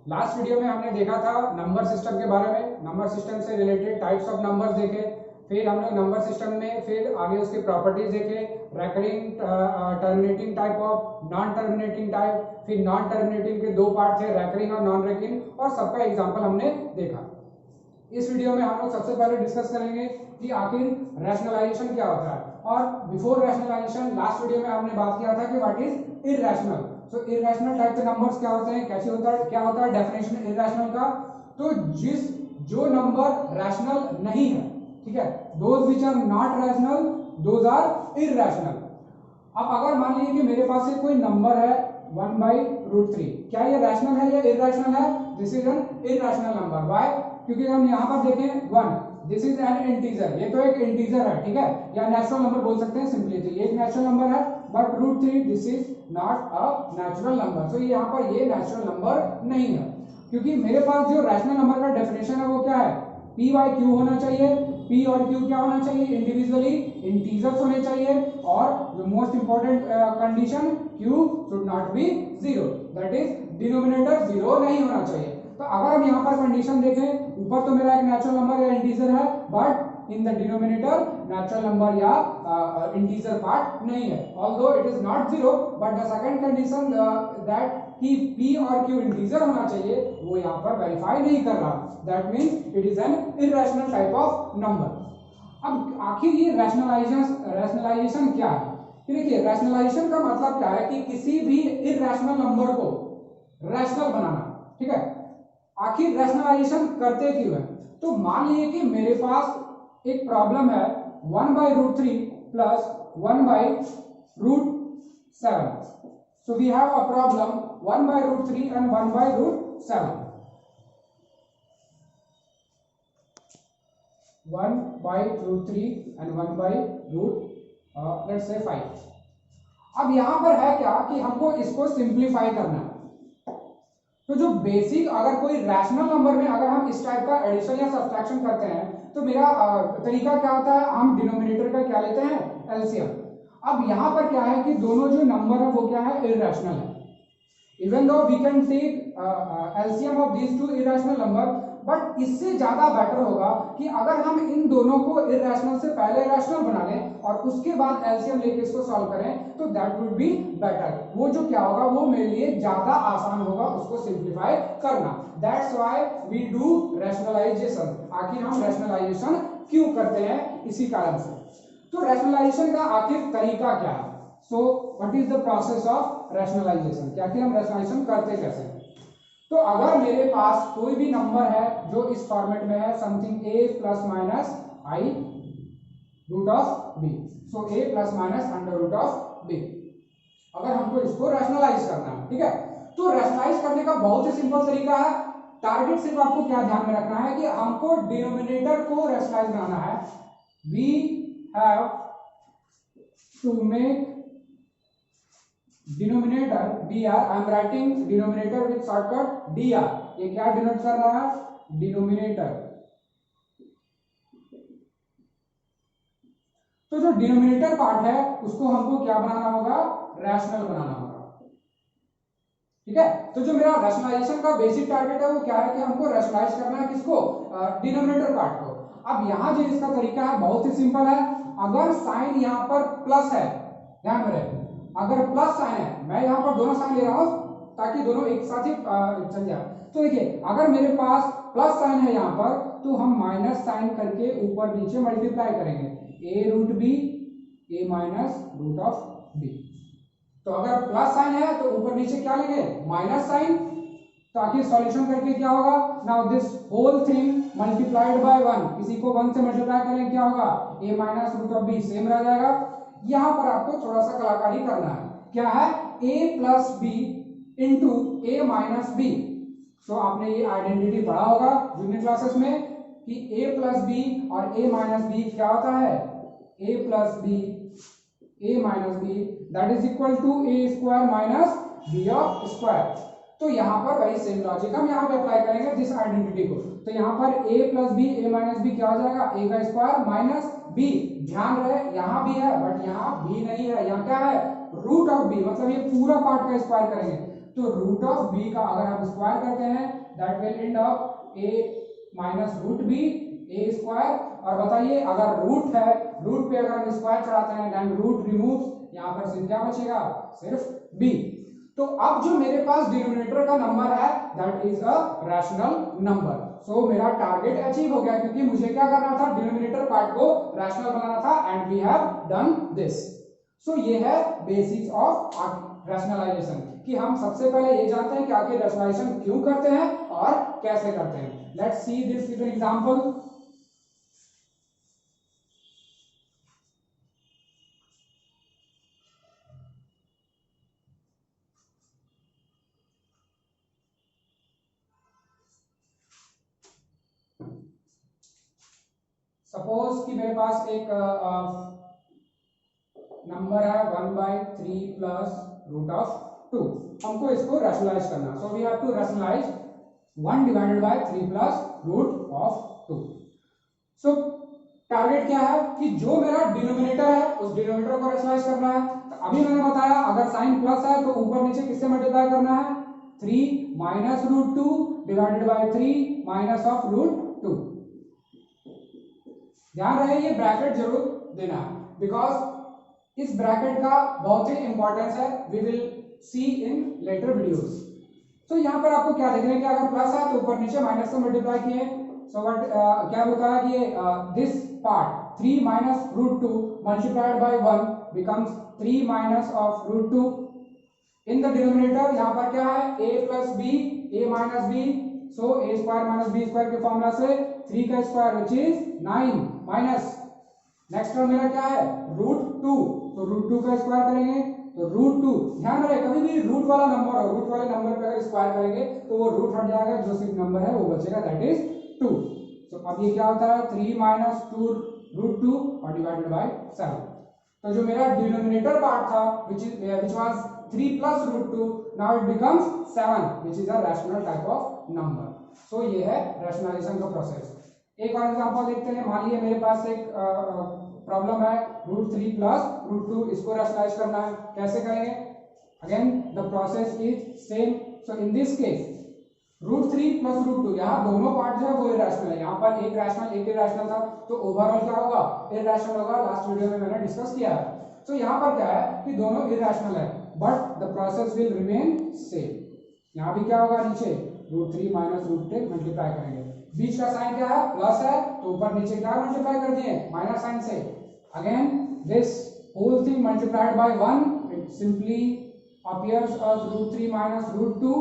Last video में हमने देखा था नंबर सिस्टम के बारे में, नंबर सिस्टम से रिलेटेड टाइप्स ऑफ नंबर्स देखे, फिर हम लोग नंबर सिस्टम में फिर आगे उसके प्रॉपर्टीज देखे, recurring, terminating type of, non terminating type, फिर नॉन टर्मिनेटिंग के दो पार्ट थे, रेकरिंग और नॉन रेकरिंग, और सबका एग्जांपल हमने देखा। इस वीडियो में हम लोग सबसे पहले डिस्कस करेंगे कि आखिर रैशनलाइजेशन क्या होता है, और बिफोर रैशनलाइजेशन लास्ट वीडियो में हमने बात किया था कि what is irrational. So irrational type के नंबर्स क्या होते हैं, कैसे होता है, क्या होता है डेफिनेशन इररेशनल का। तो जो नंबर रैशनल नहीं है, ठीक है, those which are not rational those are irrational. अब अगर मान लीजिए कि मेरे पास एक कोई नंबर है 1/√3, क्या ये रैशनल है या इररेशनल है? This is an irrational number. Why? क्योंकि हम यहाँ पर देखें 1, दिस इज एन इंटीजर, ये तो एक इंटीजर है, ठीक है, या नेचुरल नंबर बोल सकते हैं सिंपली, तो ये एक नेचुरल नंबर है, but √3 this is not a natural number. So यहाँ पर ये नेचुरल नंबर नहीं है, क्योंकि मेरे पास जो रैशनल नंबर का डेफिनेशन है वो क्या है, p/q होना चाहिए। p और q क्या होना चाहिए? इंडिविजुअली इंटीजर्स होने चाहिए, और जो most important condition, q should not be 0, that is denominator 0 नहीं होना चाहिए। तो अगर हम यहाँ पर कंडीशन देखें, ऊपर तो मेरा एक नेचुरल नंबर या इंटीजर है, but in the denominator natural number या इंटीजर पार्ट नहीं है, although it is not 0, but the second condition that कि p और q इंटीजर होना चाहिए वो यहाँ पर वेरीफाई नहीं कर रहा, that means it is an irrational type of number. अब आखिर ये रैशनलाइजेशन क्या है? देखिए, रैशनलाइजेशन का मतलब क्या है कि किसी भी इररेशनल नंबर को रैशनल बनाना, ठीक है। आखिर रैशनलाइजेशन करते क्यों है? तो मान लीजिए कि मेरे पास एक प्रॉब्लम है 1/√3 plus 1/√7। So we have a problem 1/√3 and 1/√7. 1/√3 and 1/, let's say 5। अब यहां पर है क्या कि हमको इसको सिंप्लीफाई करना है। तो जो बेसिक, अगर कोई रैशनल नंबर में अगर हम इस टाइप का एडिशन या सब्ट्रैक्शन करते हैं, तो मेरा तरीका क्या होता है, हम डिनोमिनेटर का क्या लेते हैं, एलसीएम। अब यहां पर क्या है कि दोनों जो नंबर है वो क्या है, इररेशनल है। Even though we can take LCM of these two irrational number, but इससे ज्यादा बेटर होगा कि अगर हम इन दोनों को इररेशनल से पहले रैशनल बना लें और उसके बाद एलसीएम लेके इसको सॉल्व करें, तो दैट वुड बी बेटर। वो जो क्या होगा, वो मेरे लिए ज्यादा आसान होगा उसको सिंप्लीफाई करना। That's why we do rationalization. आखिर हम रैशनलाइजेशन क्यों करते हैं? इसी कारण से। तो रैशनलाइजेशन का आखिर तरीका क्या है? So what is the process of rationalization, क्या कि हम रैशनलाइजेशन करते कैसे हैं? तो अगर मेरे पास कोई भी नंबर है जो इस फॉर्मेट में है, something a ± i√b, so a ± √b, अगर हमको इसको रैशनलाइज करना है, ठीक है, तो रैशनलाइज करने का बहुत ही सिंपल तरीका है। टारगेट सिर्फ आपको क्या ध्यान में रखना है कि हमको डिनोमिनेटर को रैशनलाइज बनाना है। We have to make denominator dr, I am writing denominator with shortcut dr। ये क्या डिनोट कर रहा है? डिनोमिनेटर। तो जो डिनोमिनेटर पार्ट है उसको हमको क्या बनाना होगा? रैशनल बनाना होगा, ठीक है। तो जो मेरा रैशनलाइजेशन का बेसिक टारगेट है वो क्या है कि हमको रैशनलाइज करना है किसको? डिनोमिनेटर पार्ट को। अब यहां जो इसका तरीका है बहुत ही सिंपल है। अगर साइन यहां पर प्लस है, ध्यान में रहे, अगर प्लस साइन है, मैं यहां पर दोनों साइन ले रहा हूं ताकि दोनों एक साथ ही चल जाए। तो देखिए, अगर मेरे पास प्लस साइन है यहां पर, तो हम माइनस साइन करके ऊपर नीचे मल्टीप्लाई करेंगे, a√b a-√b। तो अगर प्लस साइन है तो ऊपर नीचे क्या लेंगे? Minus sign. तो आखिर सॉल्यूशन करके क्या होगा? Now this whole thing multiplied by 1, इसी को 1 से मल्टीप्लाई करें, क्या होगा? a-√b सेम रह जाएगा। यहां पर आपको थोड़ा सा कलाकारी करना है, क्या है? a+b into a-b। तो आपने ये आइडेंटिटी पढ़ा होगा जूनियर क्लासेस में कि a+b और a-b क्या होता है? a+b a-b that is equal to a² - b²। तो यहां पर वही सेम लॉजिक हम यहां पे अप्लाई करेंगे जिस आइडेंटिटी को। तो यहां पर a+b a-b क्या हो जाएगा? a² minus b। ध्यान रहे यहां भी है बट यहां b नहीं है, यहां क्या है? √b, मतलब ये पूरा पार्ट का स्क्वायर करेंगे। तो रूट ऑफ बी का अगर हम स्क्वायर करते हैं that will end up a minus root b a square. और बताइए अगर रूट है, रूट पे अगर हम स्क्वायर चढ़ाते हैं देन रूट रिमूव्स, यहाँ पर सिर्फ क्या बचेगा, सिर्फ बी। तो अब जो मेरे पास डिनोमिनेटर का नंबर है that is a rational number. So मेरा टारगेट अचीव हो गया, क्योंकि मुझे क्या करना था, डिनोमिनेटर पार्ट को रैशनल बनाना था and we have done this. So ये है बेसिक्स ऑफ रैशनलाइजेशन, कि हम सबसे पहले ये जानते हैं कि आखिर रैशनलाइजेशन क्यों करते हैं और कैसे करते हैं। Let's see this with an example. Suppose कि मेरे पास एक नंबर है 1/3 प्लस रूट ऑफ 2, हमको इसको रैशनलाइज करना। So we have to rationalize 1 divided by 3 plus root of 2। So target क्या है कि जो मेरा डिनोमिनेटर है उस डिनोमिनेटर को रैशनलाइज करना है। तो अभी मैंने बताया अगर साइन प्लस है तो ऊपर नीचे किससे मल्टीप्लाई करना है, 3 minus root 2 divided by 3 minus of root 2। ध्यान रहे ये ब्रैकेट जरूर देना है, बिकॉज इस ब्रैकेट का बहुत ही इंपॉर्टेंस है, we will see in later videos. तो यहाँ पर आपको क्या देखना है कि अगर प्लस है तो ऊपर नीचे माइनस से मल्टीप्लाई किए। सो व्हाट क्या बताया कि this part 3 minus root 2 multiplied by 1 becomes 3 minus of root 2। In the denominator यहाँ पर क्या है, a plus b, a minus b, so a square minus b square के फॉर्मूला से 3 का square which is 9 minus next term मेरा क्या है रूट 2, तो रूट 2 का स्क्वायर करेंगे तो रूट 2। ध्यान रहे कभी भी रूट वाला नंबर हो, रूट वाले नंबर पे अगर स्क्वायर करेंगे तो वो रूट हट जाएगा, जो सिर्फ नंबर है वो बचेगा दैट इज 2। तो अब ये क्या होता है 3 माइनस 2 रूट 2 और डिवाइडेड बाय 7। तो जो मेरा डिनोमिनेटर पार्ट था which was 3 plus root 2, now it becomes 7 which is a rational type of number. So ये है rationalization का प्रोसेस। एक और एग्जांपल देखते हैं। मान लीजिए मेरे पास एक प्रॉब्लम है रूट 3 प्लस रूट 2, इसको रैशनलाइज करना है, कैसे करेंगे, again the process is same. So in this case root 3 plus root 2, यहाँ दोनों पार्ट जो है वो इरेशनल है, यहाँ पर एक रैशनल एक इरेशनल था, तो ओवरऑल क्या होगा, इरेशनल होगा। लास्ट वीडियो में मैंने डिस्कस किया है। तो यहाँ पर क्या है कि दोनों इरेशनल है but the process will remain same. यहाँ भी क्या होगा, नीचे रूट 3 माइनस रूट 10 मल्टीप्लाई करेंगे, बीच का साइन क्या है प्लस है, तो ऊपर नीचे क्या मल्टीप्लाई कर दिए माइनस साइन से। Again this whole thing multiplied by 1, it simply appears as root 3 minus root 2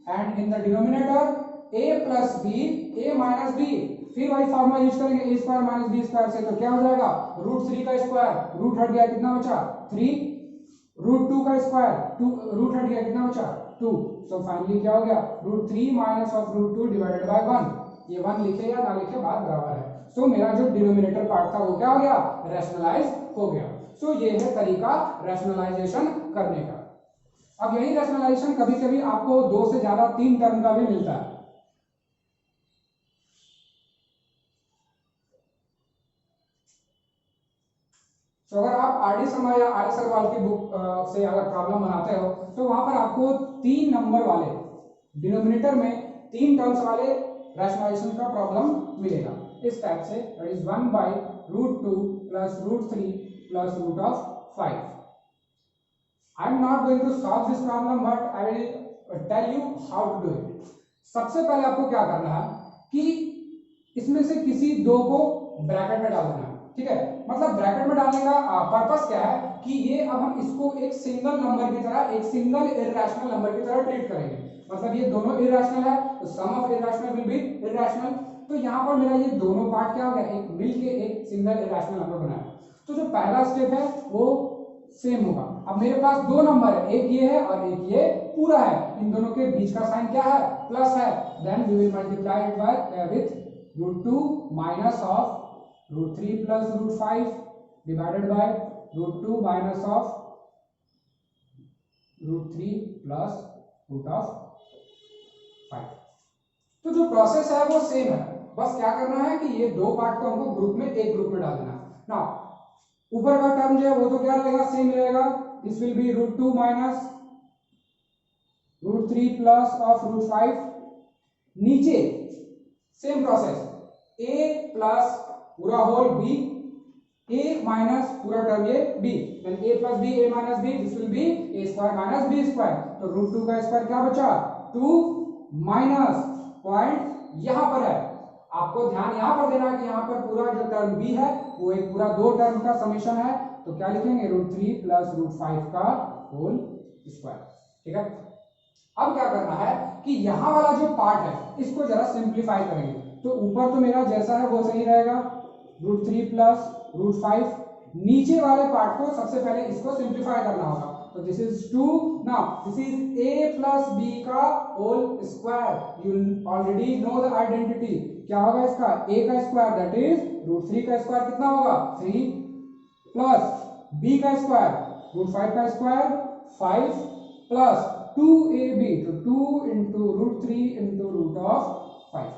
and in the denominator a plus b, a minus b, फिर वही फॉर्मूला यूज करेंगे a square minus b square से, तो क्या हो जाएगा root 3 का square, root हट गया कितना बचा 3, रूट 2 का स्क्वायर 2, रूट हट गया कितना बचा 2। सो फाइनली क्या हो गया root 3 minus of root 2 divided by 1। ये 1 लिखे या ना लिखे बात बराबर है। सो मेरा जो डिनोमिनेटर पार्ट था वो क्या हो गया, रैशनलाइज हो गया। सो ये है तरीका रैशनलाइजेशन करने का। अब यही रैशनलाइजेशन कभी कभी आपको 2 से ज्यादा 3 टर्म का भी मिलता है। तो अगर आप आर डी शर्मा या आर एस अग्रवाल की बुक से अगर प्रॉब्लम बनाते हो तो वहां पर आपको 3 नंबर वाले डिनोमिनेटर में 3 टर्म्स वाले रैशनलाइजेशन का प्रॉब्लम मिलेगा इस टाइप से, that is 1/√2 plus √3 plus √5। I am not going to solve this problem but I will tell you how to do it. सबसे पहले आपको क्या करना है कि इसमें से किसी दो को ब्रैकेट में डाल देना है, ठीक है। मतलब ब्रैकेट में डालने का पर्पस क्या है कि ये अब हम इसको एक सिंगल नंबर की तरह, एक सिंगल इररेशनल नंबर की तरह ट्रीट करेंगे। मतलब ये दोनों इररेशनल है तो sum of irrational will be irrational. तो यहाँ पर मेरा ये दोनों पार्ट क्या हो गया, एक मिलके एक सिंगल इररेशनल नंबर बनाया। तो जो पहला स्टेप है वो सेम होगा। अब मेरे पास 2 नंबर है, एक ये है और एक ये पूरा है, इन दोनों के बीच का साइन क्या है प्लस है, then we will multiply it by with √2 minus of √3 plus √5 divided by √2 minus of √3 plus √5। तो जो प्रोसेस है वो सेम है, बस क्या करना है कि ये 2 पार्ट को हमको ग्रुप में एक ग्रुप में डाल देना। नाउ ऊपर का टर्म जो है वो तो क्या रहेगा सेम रहेगा, this will be √2 minus √3 plus of √5, नीचे सेम प्रोसेस, a प्लस पूरा होल b, a माइनस पूरा टर्म ये b, then a plus b, a minus b, this will be a square minus b square, तो √2 का square क्या बचा 2 minus point यहां पर है, आपको ध्यान यहां पर देना कि यहां पर पूरा जो टर्म b है वो एक पूरा दो टर्म का समेशन है, तो क्या लिखेंगे √3 प्लस √5 का होल स्क्वायर। ठीक है, अब क्या करना है कि यहां वाला जो पार्ट है इसको जरा सिंप्लीफाई करेंगे, तो ऊपर तो मेरा जैसा है वो सही रहेगा √3 प्लस √5, नीचे वाले पार्ट को सबसे पहले इसको सिंप्लीफाई करना होगा, तो this is 2, now this is a plus b का whole square, you already know the identity, क्या होगा इसका a का स्क्वायर दैट इज √3 का स्क्वायर कितना होगा 3 प्लस b का स्क्वायर √5 का स्क्वायर 5 प्लस 2ab, तो 2 इंटू √3 इंटू √5,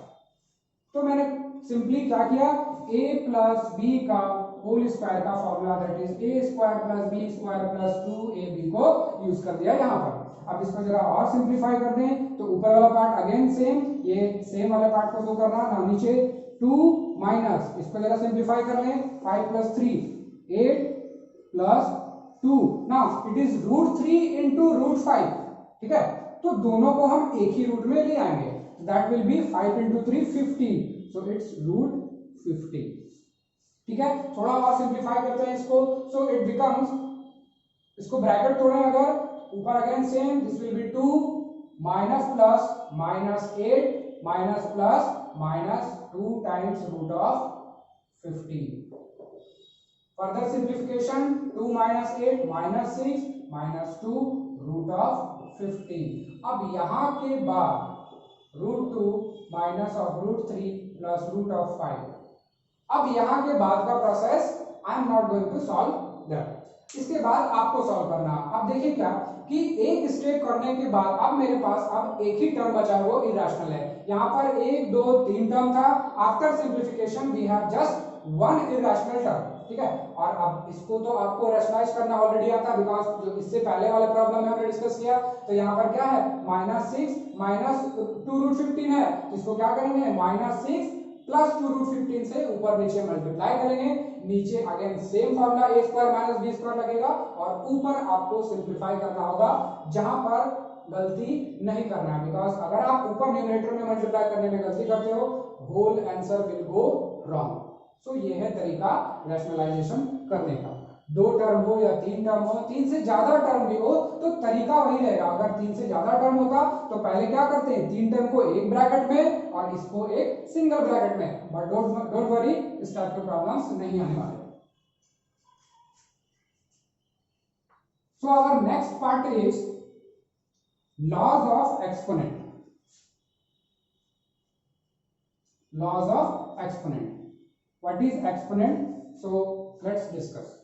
तो मैंने सिंपली क्या किया a प्लस b का होल स्क्वायर का formula that is a square plus b square plus 2ab को यूज कर दिया यहां पर। अब इसको जरा और सिंप्लीफाई कर दें, तो ऊपर वाला पार्ट अगेन सेम, ये सेम वाले पार्ट को शो करना ना, नीचे 2 माइनस इसको जरा सिंप्लीफाई कर लें 5 plus 3 8 plus 2, now it is √3 into √5, ठीक है, तो दोनों को हम एक ही रूट में ले आएंगे, that will B 5 into 3 15, so it's √15। ठीक है, थोड़ा और सिंप्लीफाई करते हैं इसको, सो इट बिकम्स, इसको ब्रैकेट तोड़ें अगर, ऊपर again same, this will be 2 minus plus minus 8 minus plus minus 2 times √15, further simplification 2 minus 8 minus 6 minus 2 √15, अब यहां के बाद √2 माइनस ऑफ √3 प्लस √5, अब यहां के बाद का process I am not going to solve that, इसके बाद आपको सॉल्व करना। अब देखिए क्या कि एक स्टेप करने के बाद अब मेरे पास अब एक ही टर्म बचा है, वो इरेशनल है, यहां पर 1 2 3 टर्म था, after simplification we have just one irrational term. ठीक है, और अब इसको तो आपको रैशनलाइज करना ऑलरेडी आता है, बिकॉज जो इससे पहले वाले प्रॉब्लम है हमने डिस्कस किया, तो यहाँ पर क्या है -6 माइनस 2√15 है, तो इसको क्या करेंगे -6 प्लस 2√15 से ऊपर नीचे मल्टीप्लाई करेंगे, नीचे again same formula a square minus b square लगेगा, और ऊपर आपको सिंप्लीफाई करना होगा जहां पर गलती नहीं करना है, बिकॉज अगर आप ऊपर न्यूमरेटर में मल्टीप्लाई करने में गलती करते हो whole answer will go wrong. So ये है तरीका रैशनलाइजेशन करने का, दो टर्म हो या तीन टर्म हो, तीन से ज्यादा टर्म भी हो तो तरीका वही रहेगा, अगर तीन से ज्यादा टर्म होता तो पहले क्या करते हैं तीन टर्म को एक ब्रैकेट में और इसको एक सिंगल ब्रैकेट में, बट डोंट वरी, इस टाइप के प्रॉब्लम्स नहीं आने वाले। So our next part is laws of exponent, laws of exponent, what is exponent, so let's discuss.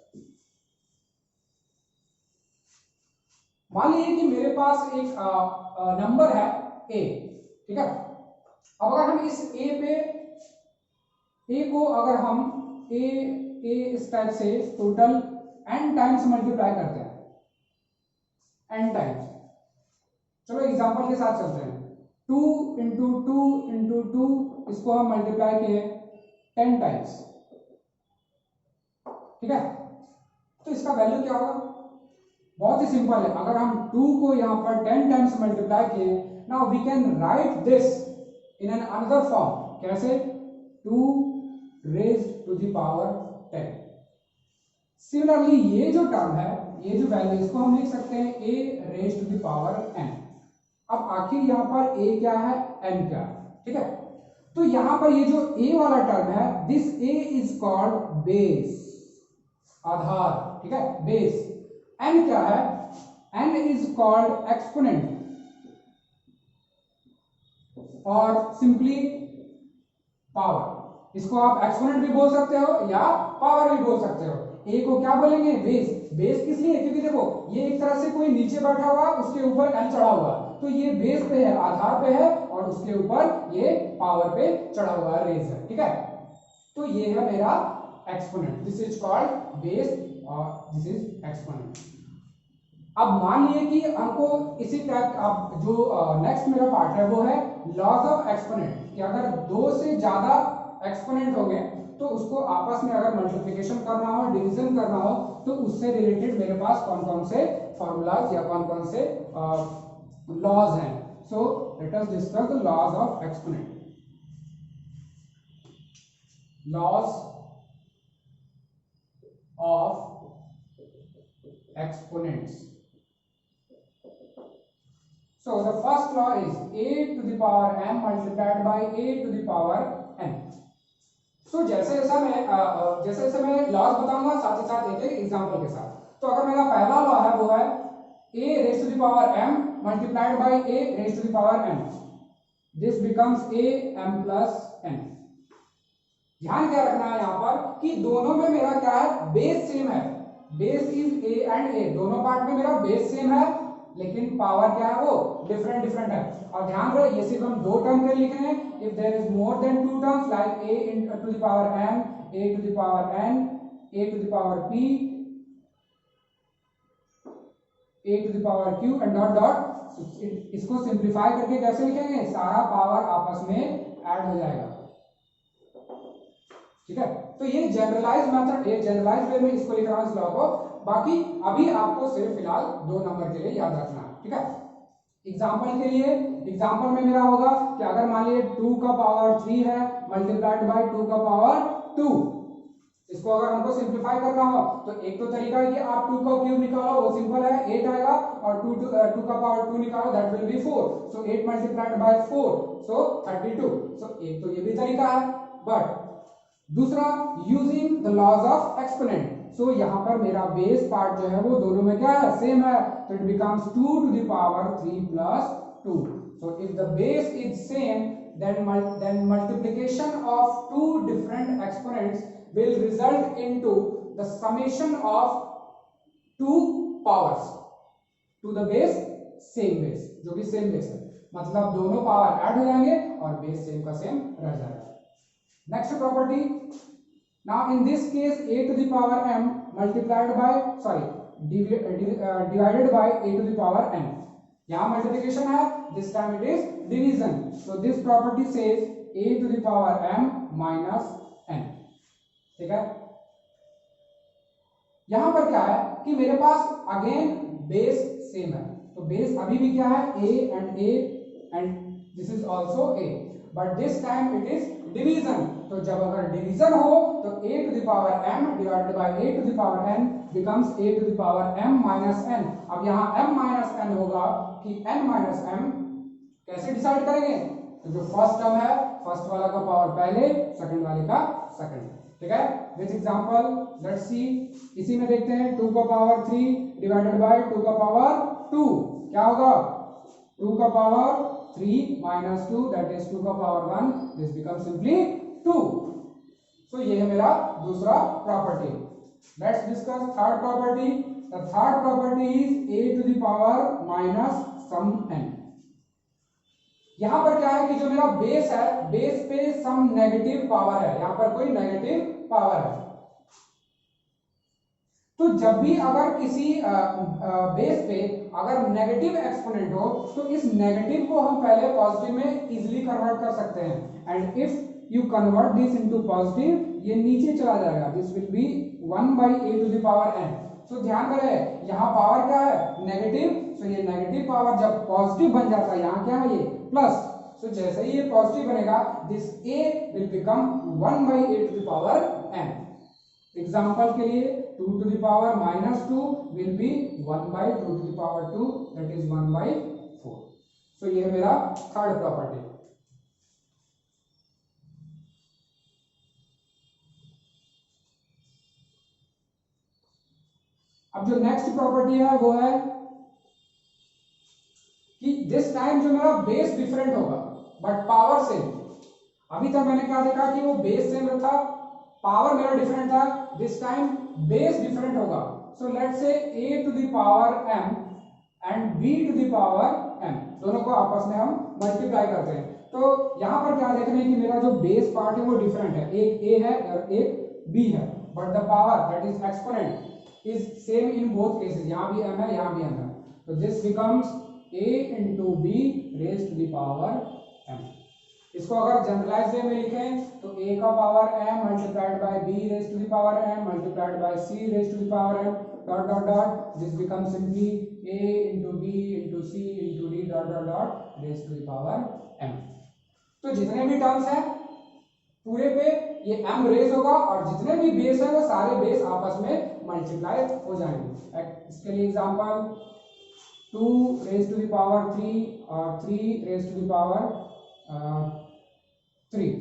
मान लीजिए कि मेरे पास एक नंबर है a, ठीक है, अब अगर हम इस a को अगर हम a इस टाइप से टोटल n टाइम्स मल्टीप्लाई करते हैं, n टाइम्स, चलो एग्जांपल के साथ चलते हैं, 2 इंटू 2 इंटू 2 इसको हम मल्टीप्लाई किए 10 टाइम्स, ठीक है, तो इसका वैल्यू क्या होगा, बहुत ही सिंपल है, अगर हम 2 को यहां पर 10 टाइम्स मल्टीप्लाई किए, now we can write this in an another form, कैसे 2 raised to the power 10। Similarly ये जो टर्म है, ये जो वैल्यू, इसको हम लिख सकते हैं a raised to the power n। अब आखिर यहां पर a क्या है n क्या है, ठीक है, तो यहां पर ये जो a वाला टर्म है, this a is called base, आधार, ठीक है, बेस। n क्या है, n इज कॉल्ड एक्सपोनेंट और सिंपली पावर, इसको आप एक्सपोनेंट भी बोल सकते हो या पावर भी बोल सकते हो। a को क्या बोलेंगे, बेस, बेस किस लिए, क्योंकि देखो ये एक तरह से कोई नीचे बैठा हुआ, उसके ऊपर n चढ़ा हुआ, तो ये बेस पे है, आधार पे है, और उसके ऊपर ये पावर पे चढ़ा हुआ रेज है, ठीक है, तो ये है मेरा exponent, this is called base और दिस इज एक्सपोनेंट। अब मान लिए कि हमको इसी टाइप, अब जो नेक्स्ट मेरा पार्ट है वो है लॉज ऑफ एक्सपोनेंट, कि अगर दो से ज्यादा एक्सपोनेंट होंगे तो उसको आपस में अगर मल्टीप्लिकेशन करना हो, डिवीजन करना हो, तो उससे रिलेटेड मेरे पास कौन कौन से फॉर्मूलाज या कौन कौन से लॉज हैं. So let us discuss the laws of exponent. Laws of exponents. So the first law is a to the power m multiplied by a to the power n. So जैसे जैसे मैं laws बताऊंगा साथ ही साथ एक एक example के साथ. तो अगर मेरा पहला लॉ है वो है a raised to the power m multiplied by a raised to the power n. This becomes a m plus n. ध्यान क्या रखना है यहाँ पर कि दोनों में मेरा क्या है, बेस सेम है. Base is a and a, दोनों पार्ट में मेरा बेस सेम है, लेकिन पावर क्या है वो डिफरेंट डिफरेंट है. और ध्यान रहे ये सिर्फ हम दो टर्म के लिख रहे हैं. If there is more than two terms like a to the power m, a to the power n, a to the power p, a to the power q and dot dot. इसको simplify करके कैसे लिखेंगे, सारा power आपस में add हो जाएगा. ठीक है, तो ये जनरलाइज मेथड, ये जनरलाइज वे में इसको लिख रहा हूं इस लॉ को. बाकी अभी आपको सिर्फ फिलहाल दो नंबर के लिए याद रखना है. ठीक है, एग्जांपल के लिए, एग्जांपल में मेरा होगा कि अगर मान लीजिए 2 का पावर 3 है मल्टीप्लाइड बाय 2 का पावर 2. इसको अगर हमको सिंपलीफाई करना हो तो एक तो तरीका है कि आप 2 का क्यूब निकालो, वो सिंपल है, 8 आएगा, और 2 का पावर 2 निकालो, that will be 4. So 8 multiplied by 4, so 32. So एक तो ये भी तरीका है. बट दूसरा, using the laws of exponent. So यहाँ पर मेरा बेस पार्ट जो है वो दोनों में क्या है, सेम है. तो it becomes 2 to the power 3 plus 2. So if the base is same then multiplication of two different exponents will result into the summation of two powers to the base same base, जो भी same base है, मतलब दोनों power add हो जाएंगे और base same का same रह जाएगा. Next property. Now in this case a to the power m multiplied by divided by a to the power n. यहाँ multiplication है, this time it is division. So this property says a to the power m minus n. ठीक है, यहाँ पर क्या है कि मेरे पास अगेन बेस सेम है. तो बेस अभी भी क्या है, a and this is also a, but this time it is division. तो जब अगर डिवीजन हो तो a to the power m divided by a to the power n becomes a to the power m minus n. अब यहाँ m minus n होगा कि n minus m कैसे डिसाइड करेंगे, तो जो फर्स्ट टर्म है फर्स्ट वाला का पावर पहले, सेकंड वाले का सेकंड. ठीक है, विच एग्जांपल, लेट्स सी. इसी में देखते हैं 2 का पावर 3 डिवाइडेड बाय 2 का पावर 2. क्या होगा, 2 का पावर 3 minus 2 that is 2 का power 1. this becomes simply 2. So ये है मेरा दूसरा property. Let's discuss third property. The third property is a to the power minus some n. यहाँ पर क्या है कि जो मेरा बेस है, बेस पे सम नेगेटिव पावर है, यहाँ पर कोई नेगेटिव पावर है. तो जब भी अगर किसी बेस पे अगर नेगेटिव एक्सपोनेंट हो तो इस नेगेटिव को हम पहले पॉजिटिव में इजीली कन्वर्ट कर सकते हैं. And if you convert this into positive, ये नीचे चला जाएगा, this will be 1 by a to the power n. So ध्यान करें यहाँ पावर क्या है, नेगेटिव. सो ये नेगेटिव पावर जब पॉजिटिव बन जाता है, यहाँ क्या है ये प्लस. सो जैसे ही ये पॉजिटिव बनेगा, this a will become 1 by a to the power n. Example के लिए 2 to the power minus 2 will be 1 by 2 to the power 2, that is 1 by 4. So ये है मेरा थर्ड प्रॉपर्टी. अब जो नेक्स्ट प्रॉपर्टी है वो है कि दिस टाइम जो मेरा बेस डिफरेंट होगा बट पावर सेम. अभी तक मैंने क्या देखा कि वो बेस सेम था, पावर मेरा डिफरेंट था. दिस टाइम बेस डिफरेंट होगा. So let's say a to the power m and b to the power m, दोनों को आपस में हम मल्टीप्लाई करते हैं. तो यहाँ पर क्या देख रहे हैं कि मेरा जो बेस पार्ट है वो डिफरेंट है, एक a है और एक b है, but the power that is exponent is same in both cases, यहाँ भी m है यहाँ भी m है, तो this becomes a into b raise to the power m। इसको अगर जनरलाइज वे में लिखें तो a का power m multiplied by b raise to the power m multiplied by c raise to the power m dot dot dot, this becomes simply a into b into c into d dot dot dot raise to the power m। तो जितने भी terms हैं पूरे पे ये m raise होगा और जितने भी बेस है वो सारे बेस आपस में मल्टीप्लाई हो जाएंगे। इसके लिए example 2 raise to the power 3 और 3 रेज टू द पावर 3।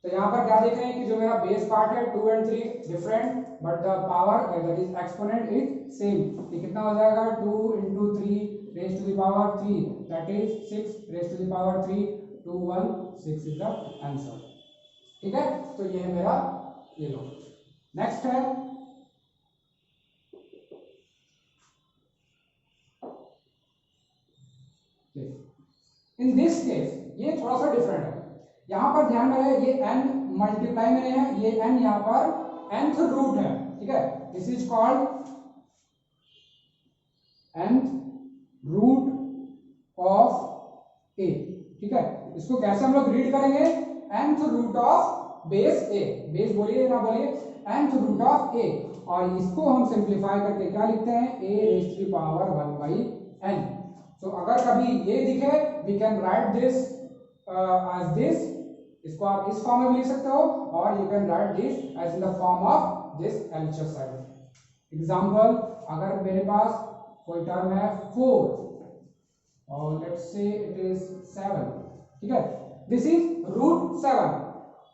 तो यहाँ पर क्या देख रहे हैं कि जो मेरा बेस पार्ट है 2 and 3 different but the power that is exponent is same. ये कितना हो जाएगा 2 into 3 raise to the power 3 that is 6 raise to the power 3 2 1 6 is the answer. ठीक है, तो ये है मेरा, ये लो। नेक्स्ट है इन दिस केस, ये थोड़ा सा डिफरेंट है। यहां पर ध्यान में रहे ये n मल्टीप्लाई में है, ये n यहां पर nth रूट है। ठीक है, this is called nth root of a। ठीक है, इसको कैसे हम लोग रीड करेंगे, nth root of base a, base बोलिए ना बोलिए, nth रूट ऑफ a, और इसको हम सिंप्लीफाई करके क्या लिखते हैं a raise to the power 1 by n। So अगर कभी ये दिखे we can write this as this, इसको आप इस फॉर्म में भी लिख सकते हो, और you can write this as in the form of this LHS side. Example, अगर मेरे पास कोई टर्म है 4 और लेट्स से इट इज 7, ठीक है, दिस इज रूट 7।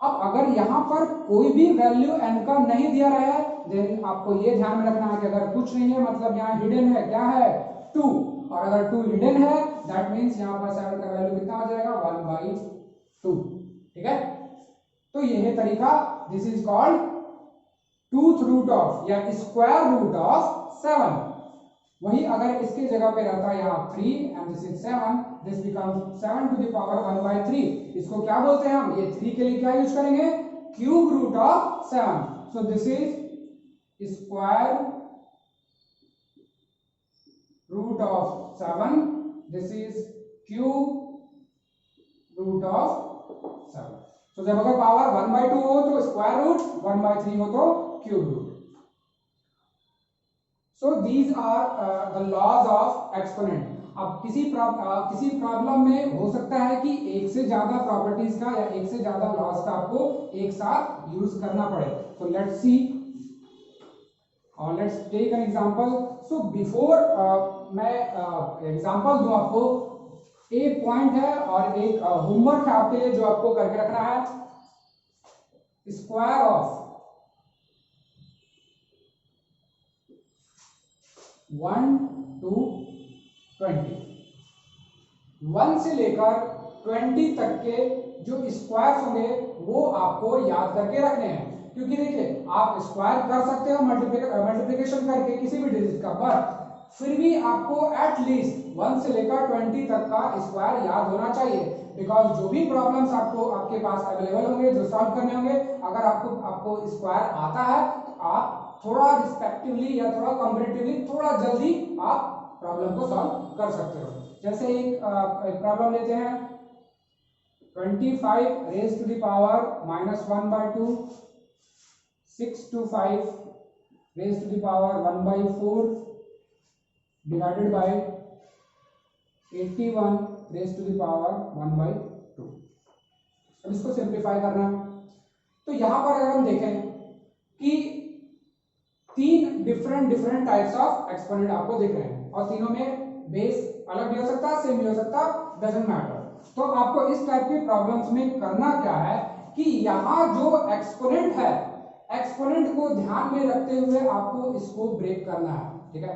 अब अगर यहां पर कोई भी वैल्यू n का नहीं दिया रहा है देन आपको ये ध्यान में रखना है कि अगर कुछ नहीं है मतलब यहाँ हिडन है, क्या है 2, और अगर 2 हिडन है दैट मींस यहाँ पर 7 का वैल्यू कितना हो जाएगा 1/2। ठीक है, तो ये है तरीका, this is called tooth root of या स्क्वायर रूट ऑफ 7। वही अगर इसके जगह पे रहता है यहाँ 3 and this is 7, this becomes 7 to the power 1/3। इसको क्या बोलते हैं हम, ये 3 के लिए क्या यूज करेंगे, cube root of 7। So this is square root of 7, this is cube root of 7। तो जब अगर पावर 1/2 हो तो स्क्वायर रूट, 1/3 हो तो cube root. So these are the laws of exponent। अब किसी प्रॉब्लम में हो सकता है कि एक से ज्यादा प्रॉपर्टीज का या एक से ज्यादा लॉज का आपको एक साथ यूज करना पड़े। तो लेट्स सी और let's take an example. So before मैं एग्जांपल दूं आपको, एक पॉइंट है और एक होमवर्क है आपके लिए जो आपको करके रखना है। स्क्वायर ऑफ 1 to 20, 1 से लेकर 20 तक के जो स्क्वायर्स होंगे वो आपको याद करके रखने हैं, क्योंकि देखिए आप स्क्वायर कर सकते हो मल्टीप्लिकेशन करके किसी भी डिजिट का, पर फिर भी आपको एटलीस्ट 1 से लेकर 20 तक का स्क्वायर याद होना चाहिए। बिकॉज जो भी प्रॉब्लम्स आपको आपके पास अवेलेबल होंगे जो सॉल्व करने होंगे, अगर आपको स्क्वायर आता है तो आप थोड़ा रिस्पेक्टिवली या थोड़ा कंपैरेटिवली थोड़ा जल्दी आप प्रॉब्लम को सॉल्व कर सकते हो। जैसे एक प्रॉब्लम लेते हैं 25 raise to the power -1/2, 6 to 5 raise to the power 1/4 divided by 81 raise to the power 1/2। अब इसको सिंप्लीफाई करना है तो यहां पर अगर हम देखें कि 3 डिफरेंट टाइप्स ऑफ एक्सपोनेंट आपको दिख रहे हैं और तीनों में बेस अलग भी हो सकता है, सेम भी हो सकता है, डजंट मैटर। तो आपको इस टाइप की प्रॉब्लम्स में करना क्या है कि यहाँ जो एक्सपोनेंट है, एक्सपोनेंट को ध्यान में रखते हुए आपको इसको ब्रेक करना है। ठीक है,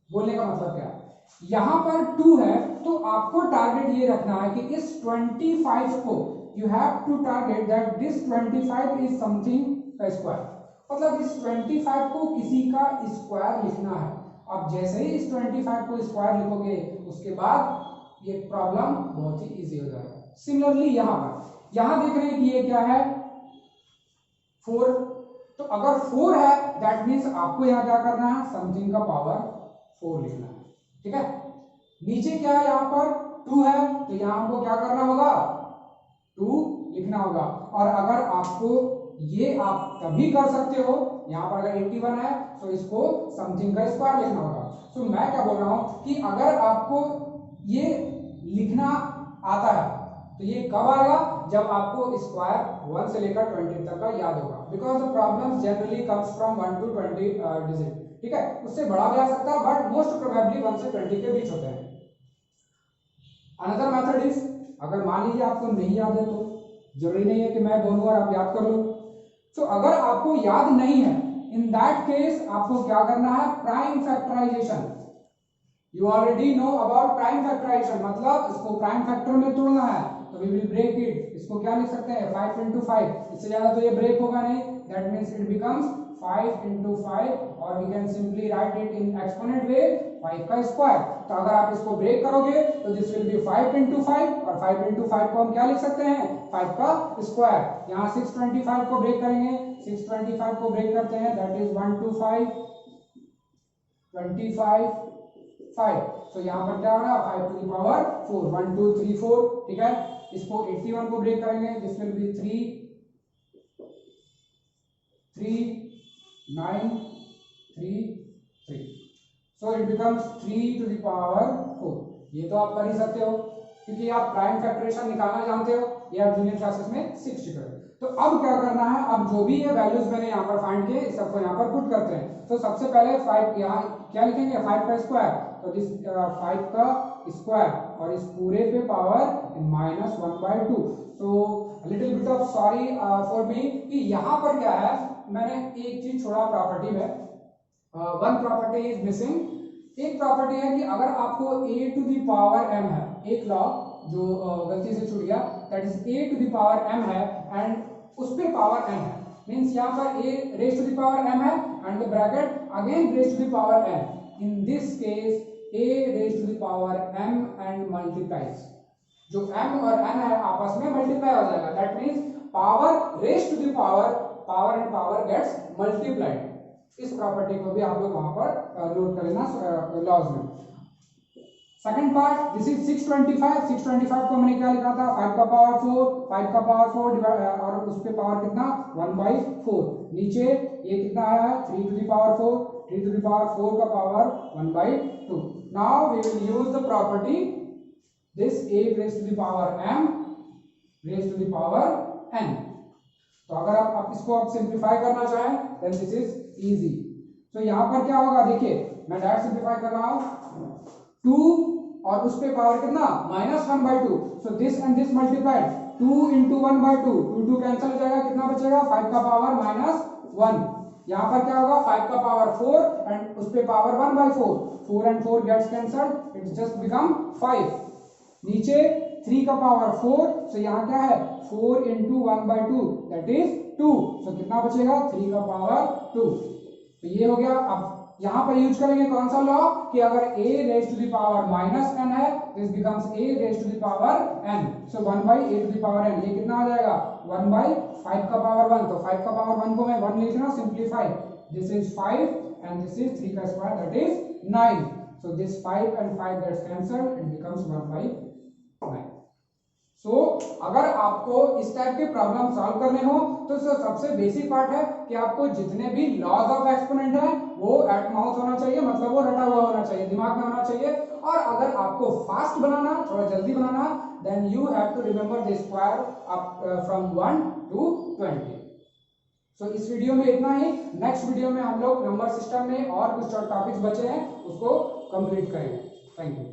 बोलने का मतलब क्या है, यहाँ पर 2 है तो आपको टारगेट ये रखना है कि इस 25 को you have to target that this 25 is something का स्क्वायर, मतलब इस 25 को किसी का स्क्वायर लिखना है। अब जैसे ही इस 25 को स्क्वायर लिखोगे उसके बाद ये प्रॉब्लम बहुत ही इजी हो जाएगा। सिमिलरली यहाँ देख रहे हैं कि ये क्या है 4 तो अगर 4 है दैट मीन्स आपको यहाँ क्या करना है, समथिंग का पावर 4 लिखना है, ठीक है। नीचे क्या है, यहाँ पर 2 है तो यहाँ हमको क्या करना होगा, 2 लिखना होगा। और अगर आपको ये आप तभी कर सकते हो, यहाँ पर अगर 81 है तो इसको समथिंग का स्क्वायर लिखना होगा। सो मैं क्या बोल रहा हूँ कि अगर आपको ये लिखना आता है तो ये कब आएगा, जब आपको स्क्वायर 1 से लेकर 20 तक का याद होगा, because the problem generally comes from 1 to 20 digit, ठीक है। उससे बड़ा भी आ सकता है बट मोस्ट प्रोबेबली 1 से 20 के बीच होते हैं। अनदर मेथड इज, अगर मान लीजिए आपको नहीं याद है तो जरूरी नहीं है कि मैं बोलूं और आप याद कर लो। सो अगर आपको याद नहीं है, इन दैट केस आपको क्या करना है, prime factorization. You already know about prime factorization, मतलब इसको प्राइम फैक्टर में तोड़ना है, तो वी विल ब्रेक इट। इसको क्या लिख सकते हैं, 5 into 5, इससे ज्यादा तो ये ब्रेक होगा नहीं, that means it becomes 5 into 5 और we can simply write it in exponent way 5 का स्क्वायर। तो अगर आप इसको ब्रेक करोगे तो दिस विल बी 5 into 5 और 5 into 5 को हम क्या लिख सकते हैं, 5 का स्क्वायर। यहाँ 625 को ब्रेक करेंगे, 625 को ब्रेक करते हैं, दैट इज 1 to 5 25 5। सो यहाँ पर क्या हो रहा है, 5 to the power 4, 1 2 3 4, ठीक है। इसको 81 को ब्रेक करेंगे, this will B 3 9 3 3। So it becomes 3 to the power 4। ये तो आप कर ही सकते हो क्योंकि आप प्राइम फैक्टरेशन निकालना जानते हो, ये आप जूनियर क्लासेस में सीख चुके हो। तो अब क्या करना है, अब जो भी ये वैल्यूज मैंने यहाँ पर फाइंड किए इस सबको यहाँ पर पुट करते हैं। तो सबसे पहले 5 यहाँ क्या लिखेंगे, 5 का स्क्वायर, तो दिस 5 का स्क्वायर और इस पूरे पे power -1/2। So little bit of sorry for me कि यहाँ पर क्या है, मैंने एक चीज छोड़ा प्रॉपर्टी में, वन प्रॉपर्टी इज मिसिंग। एक प्रॉपर्टी है कि अगर आपको a to the power m है, एक लॉ जो गलती से छूट गया, that is a to the power m है एंड उस पे पावर m है, मींस यहाँ पर a raised to the power m है and the bracket again raised to the power m। In this case a raised to the power m and multiplies, जो m और n है आपस में multiply हो जाएगा, that means power raised to the power and power gets multiplied. इस property को भी आप लोग वहां पर नोट कर लेना लॉज में। Second part, this is 625। 625 को मैंने क्या लिखा था, 5 का पावर 4, 5 का पावर 4 और उस पे पावर कितना, 1/4। नीचे ये कितना आया है, 3 to the power 4, 3 to the power 4 का power 1/2। Now we will use the property this a raised to the power m raised to the power n। तो अगर आप इसको आप सिंप्लीफाई करना चाहें देन दिस इज इजी। तो यहाँ पर क्या होगा, देखिए मैं डायरेक्ट सिंप्लीफाई कर रहा हूँ, 2 और उस पे पावर कितना, -1/2। So this and this multiplied, 2 into 1/2, 2 cancel हो जाएगा, कितना बचेगा, 5 का पावर -1। यहाँ पर क्या होगा, 5 का पावर 4 एंड उस पे power 1/4, 4 and 4 gets cancelled, it just become 5। नीचे 3 का पावर 4, सो यहाँ क्या है, 4 into 1/2 दैट इज 2। सो कितना बचेगा, 3 का पावर 2। तो ये हो गया। अब यहाँ पर यूज करेंगे कौन सा लॉ कि अगर a raised to the power -n है, this becomes a raised to the power n। So 1/a to the power n, ये कितना आ जाएगा, 1/5 का पावर 1। तो 5 का पावर 1 को मैं 1 लिख रहा हूँ, simplify, this is 5 and this is 3 का square that is 9। So this 5 and 5 gets cancelled, it becomes 1/9। सो अगर आपको इस टाइप के प्रॉब्लम सॉल्व करने हो तो सबसे बेसिक पार्ट है कि आपको जितने भी लॉज ऑफ एक्सपोनेंट है वो एट माउथ होना चाहिए, मतलब वो रटा हुआ होना चाहिए, दिमाग में होना चाहिए। और अगर आपको फास्ट बनाना, थोड़ा जल्दी बनाना, then you have to remember the square from 1 to 20। So इस वीडियो में इतना ही। नेक्स्ट वीडियो में हम लोग नंबर सिस्टम में और कुछ टॉपिक्स बचे हैं उसको कंप्लीट करेंगे। Thank you.